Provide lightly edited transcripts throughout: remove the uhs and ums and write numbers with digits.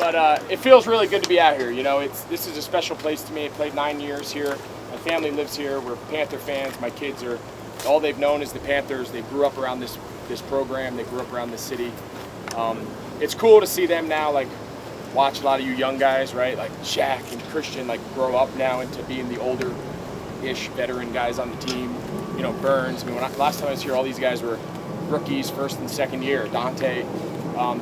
But it feels really good to be out here. You know, this is a special place to me. I played 9 years here. My family lives here. We're Panther fans. My kids are, all they've known is the Panthers. They grew up around this program. They grew up around this city. It's cool to see them now, like, watch a lot of you young guys, right? Like Shaq and Christian, like, grow up now into being the older-ish veteran guys on the team. You know, Burns. I mean, last time I was here, all these guys were rookies, first and second year. Dante.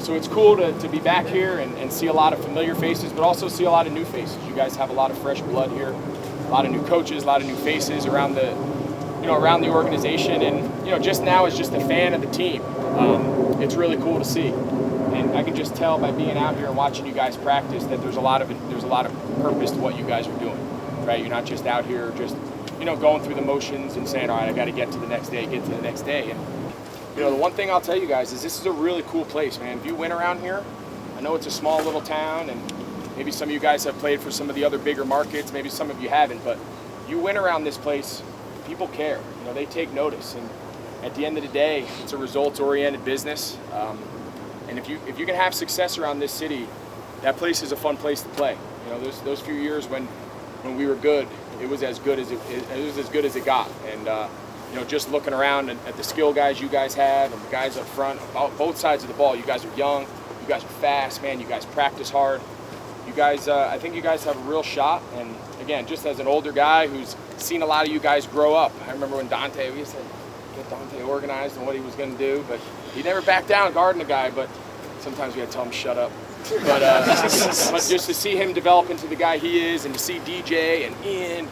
So it's cool to be back here and see a lot of familiar faces, but also see a lot of new faces. You guys have a lot of fresh blood here, a lot of new coaches, a lot of new faces around the organization. And just now as just a fan of the team, it's really cool to see. And I can just tell by being out here and watching you guys practice that there's a lot of purpose to what you guys are doing, right? You're not just out here just going through the motions and saying, all right, I got to get to the next day, get to the next day. And the one thing I'll tell you guys is this is a really cool place, man. If you win around here, I know it's a small little town, and maybe some of you guys have played for some of the other bigger markets, maybe some of you haven't, but you win around this place, people care. They take notice, and at the end of the day, it's a results-oriented business. And if you can have success around this city, that place is a fun place to play. Those few years when we were good, it was as good as it got. And just looking around at the skill guys you guys have and the guys up front, both sides of the ball, you guys are young, you guys are fast, man, you guys practice hard. You guys, I think you guys have a real shot. And again, just as an older guy who's seen a lot of you guys grow up, I remember when we used to get Dante organized and what he was going to do, but he never backed down guarding the guy, but sometimes we had to tell him shut up. But just to see him develop into the guy he is, and to see DJ and Ian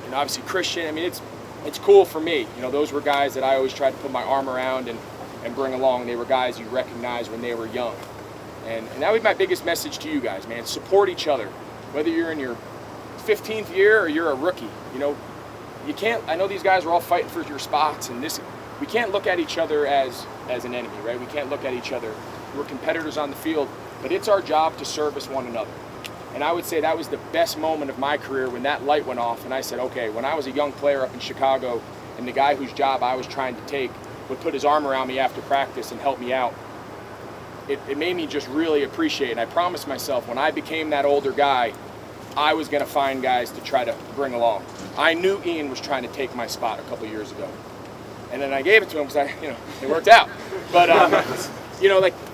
and obviously Christian, I mean, it's cool for me. Those were guys that I always tried to put my arm around and bring along. They were guys you recognized when they were young. And that was my biggest message to you guys, man. Support each other. Whether you're in your 15th year or you're a rookie, you can't, I know these guys are all fighting for your spots, and we can't look at each other as an enemy, right? We can't look at each other. We're competitors on the field, but it's our job to service one another. And I would say that was the best moment of my career when that light went off, and I said, okay, when I was a young player up in Chicago, and the guy whose job I was trying to take would put his arm around me after practice and help me out, it made me just really appreciate it. And I promised myself when I became that older guy, I was going to find guys to try to bring along. I knew Ian was trying to take my spot a couple years ago. And then I gave it to him because it worked out. But,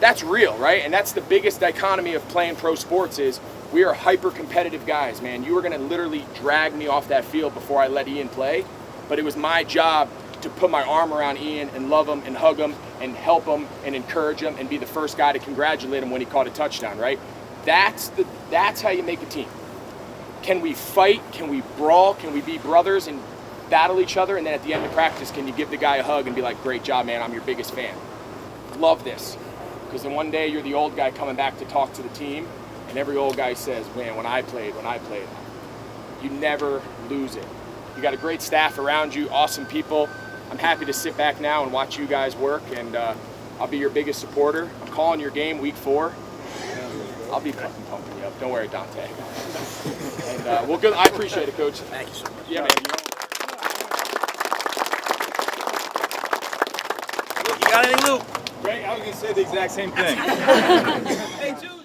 that's real, right? And that's the biggest dichotomy of playing pro sports is we are hyper-competitive guys, man. You were going to literally drag me off that field before I let Ian play. But it was my job to put my arm around Ian and love him and hug him and help him and encourage him and be the first guy to congratulate him when he caught a touchdown, right? That's how you make a team. Can we fight? Can we brawl? Can we be brothers and battle each other? And then at the end of practice, can you give the guy a hug and be like, great job, man, I'm your biggest fan. Love this. Because then one day you're the old guy coming back to talk to the team, and every old guy says, man, when I played. You never lose it. You got a great staff around you, awesome people. I'm happy to sit back now and watch you guys work, and I'll be your biggest supporter. I'm calling your game week 4. I'll be fucking pumping you up. Don't worry, Dante. And well, good. I appreciate it, Coach. Thank you so much. Yeah, man. Luke, you got anything, Luke? Greg, I was going to say the exact same thing. Hey, Juice.